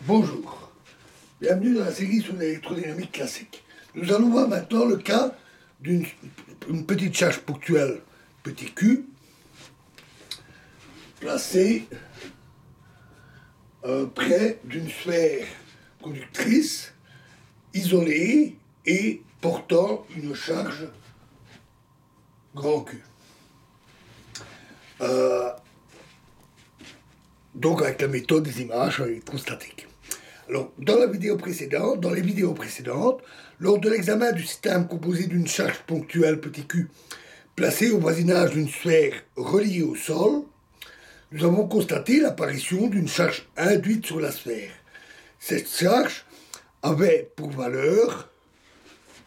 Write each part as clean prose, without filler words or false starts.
Bonjour, bienvenue dans la série sur l'électrodynamique classique. Nous allons voir maintenant le cas d'une petite charge ponctuelle, petit q, placée près d'une sphère conductrice, isolée et portant une charge grand Q. Donc avec la méthode des images électrostatiques. Alors, dans les vidéos précédentes, lors de l'examen du système composé d'une charge ponctuelle petit q placée au voisinage d'une sphère reliée au sol, nous avons constaté l'apparition d'une charge induite sur la sphère. Cette charge avait pour valeur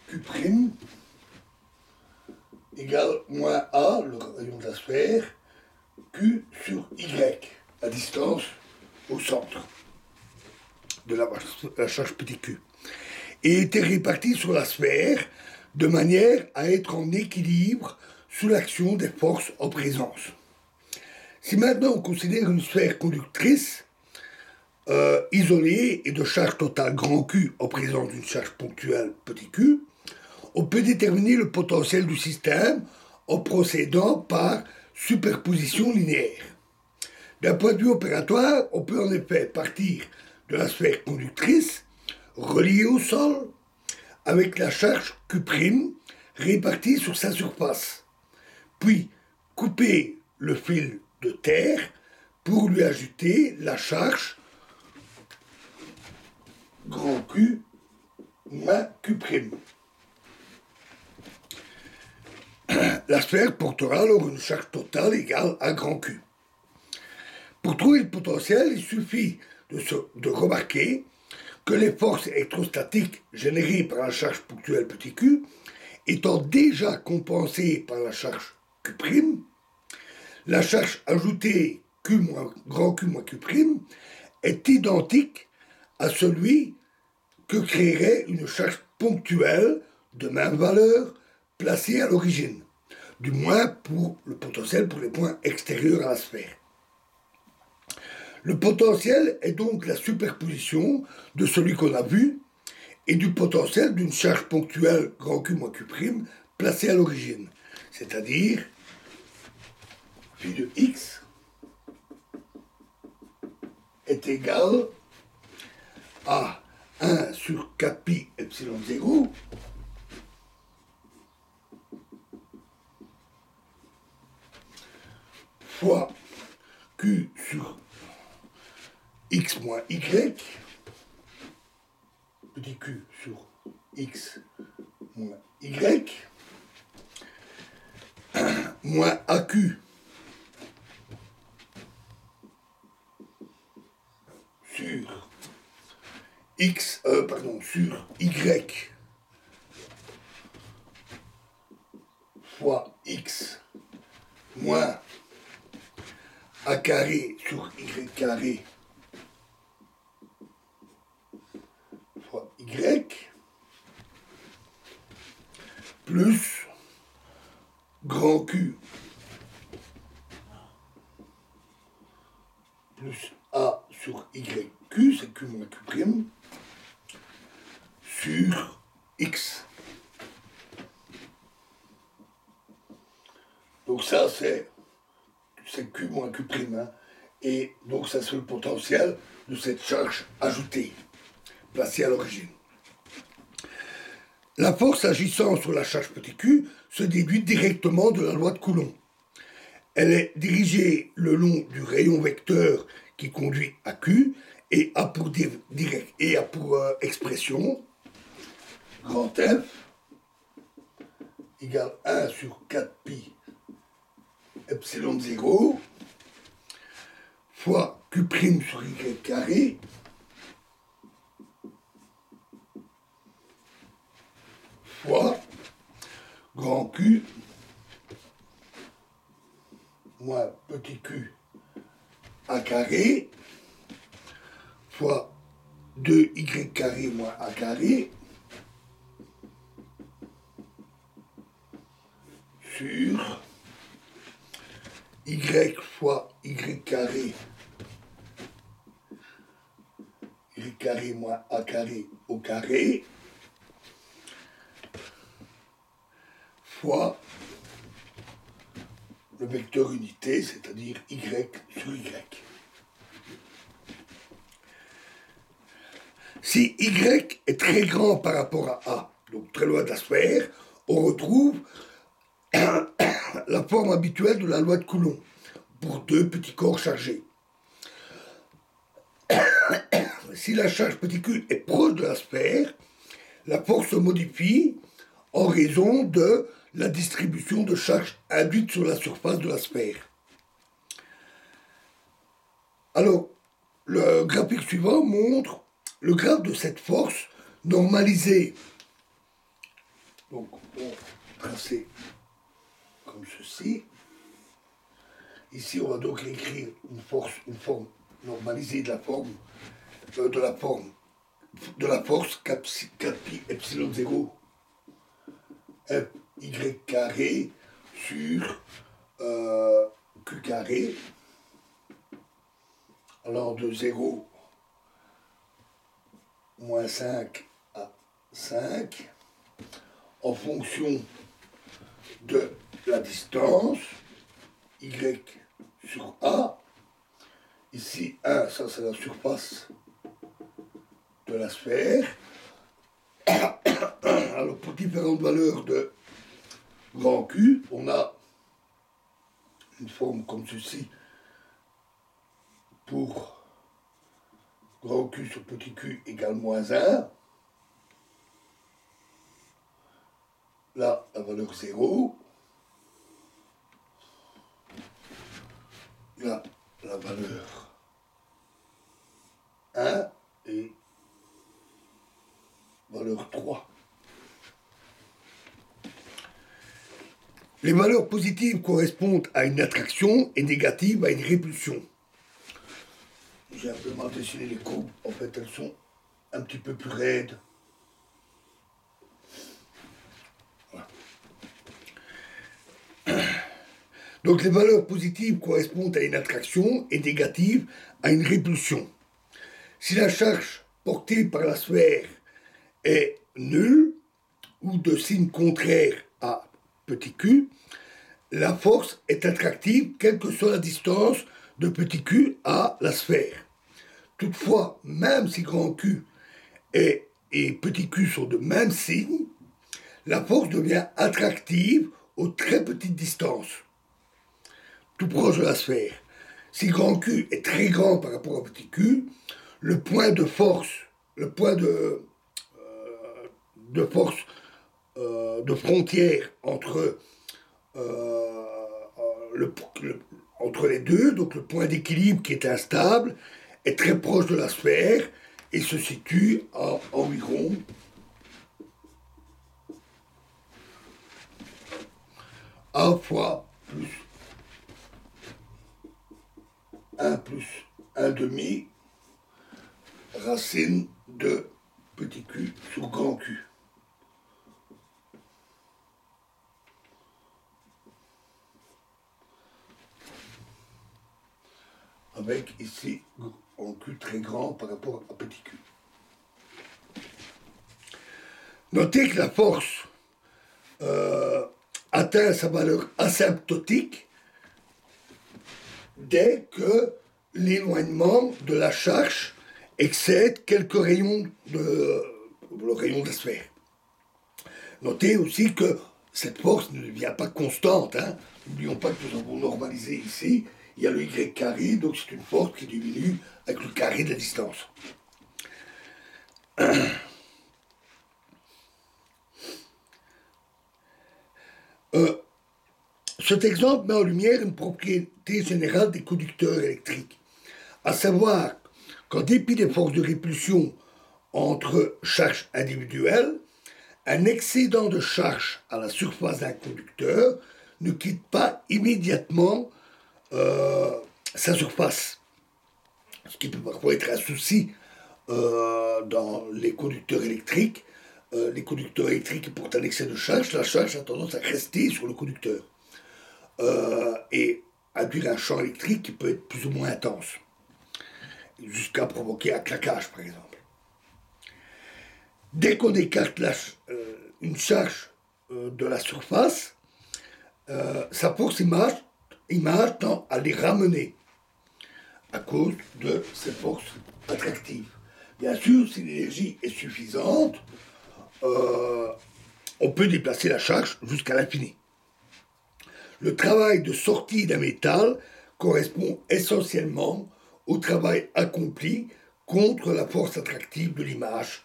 Q' égale moins A, le rayon de la sphère, Q sur Y, la distance au centre de la charge petit q, et était répartie sur la sphère de manière à être en équilibre sous l'action des forces en présence. Si maintenant on considère une sphère conductrice isolée et de charge totale grand Q en présence d'une charge ponctuelle petit q, on peut déterminer le potentiel du système en procédant par superposition linéaire. D'un point de vue opératoire, on peut en effet partir de la sphère conductrice reliée au sol avec la charge Q' répartie sur sa surface, puis couper le fil de terre pour lui ajouter la charge grand Q moins Q'. La sphère portera alors une charge totale égale à grand Q. Pour trouver le potentiel, il suffit de remarquer que les forces électrostatiques générées par la charge ponctuelle petit q étant déjà compensées par la charge Q', la charge ajoutée grand Q moins Q' est identique à celui que créerait une charge ponctuelle de même valeur placée à l'origine, du moins pour le potentiel pour les points extérieurs à la sphère. Le potentiel est donc la superposition de celui qu'on a vu et du potentiel d'une charge ponctuelle grand Q moins Q' placée à l'origine, c'est-à-dire phi de x est égal à 1 sur 4 pi epsilon 0 fois Q sur x moins y, petit q sur x moins y, moins aq sur sur y fois x moins a carré sur y carré fois y plus grand Q plus A sur YQ, c'est Q moins Q', sur X. Donc ça, c'est Q moins Q', hein, et donc ça, c'est le potentiel de cette charge ajoutée, placée à l'origine. La force agissant sur la charge petit q se déduit directement de la loi de Coulomb. Elle est dirigée le long du rayon vecteur qui conduit à Q et a pour expression grand F égale 1 sur 4 pi epsilon 0 fois Q' sur Y carré fois grand Q moins petit q a carré fois 2y carré moins a carré sur y fois y carré y carré moins a carré au carré fois le vecteur unité, c'est-à-dire y sur y. Si y est très grand par rapport à a, donc très loin de la sphère, on retrouve la forme habituelle de la loi de Coulomb pour deux petits corps chargés. Si la charge petit q est proche de la sphère, la force se modifie en raison de la distribution de charge induite sur la surface de la sphère. Alors, le graphique suivant montre le graphe de cette force normalisée. Donc, on va tracer comme ceci. Ici, on va donc écrire une forme normalisée de la force 4pi epsilon 0 f y carré sur q carré allant de 0 moins 5 à 5 en fonction de la distance y sur a. Ici 1, ça c'est la surface de la sphère. Alors pour différentes valeurs de grand Q, on a une forme comme ceci pour grand Q sur petit q égale moins 1. Là, la valeur 0. Là, la valeur 1 et valeur 3. Les valeurs positives correspondent à une attraction et négatives à une répulsion. J'ai un peu mal dessiné les courbes, en fait elles sont un petit peu plus raides. Voilà. Donc les valeurs positives correspondent à une attraction et négatives à une répulsion. Si la charge portée par la sphère est nulle ou de signe contraire à petit q, la force est attractive quelle que soit la distance de petit q à la sphère. Toutefois, même si grand Q et petit q sont de même signe, la force devient attractive aux très petites distances, tout proche de la sphère. Si grand Q est très grand par rapport à petit q, le point de force, de frontière entre entre les deux, donc le point d'équilibre qui est instable, est très proche de la sphère et se situe à environ A fois plus 1 plus 1 demi racine de petit q sur grand Q. Avec ici en Q très grand par rapport à petit q. Notez que la force atteint sa valeur asymptotique dès que l'éloignement de la charge excède quelques rayons le rayon de la sphère. Notez aussi que cette force ne devient pas constante. N'oublions pas que nous avons normalisé ici. Il y a le y carré, donc c'est une force qui diminue avec le carré de la distance. Cet exemple met en lumière une propriété générale des conducteurs électriques, à savoir qu'en dépit des forces de répulsion entre charges individuelles, un excédent de charge à la surface d'un conducteur ne quitte pas immédiatement sa surface, ce qui peut parfois être un souci dans les conducteurs électriques. Les conducteurs électriques portent un excès de charge, la charge a tendance à rester sur le conducteur et induire un champ électrique qui peut être plus ou moins intense, jusqu'à provoquer un claquage par exemple. Dès qu'on écarte une charge de la surface, sa force image tend à les ramener à cause de ces forces attractives. Bien sûr, si l'énergie est suffisante, on peut déplacer la charge jusqu'à l'infini. Le travail de sortie d'un métal correspond essentiellement au travail accompli contre la force attractive de l'image.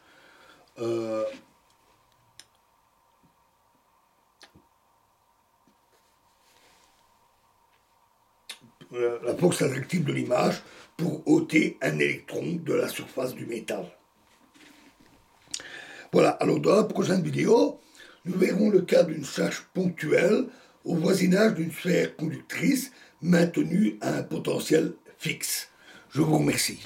La force attractive de l'image pour ôter un électron de la surface du métal. Voilà, alors dans la prochaine vidéo, nous verrons le cas d'une charge ponctuelle au voisinage d'une sphère conductrice maintenue à un potentiel fixe. Je vous remercie.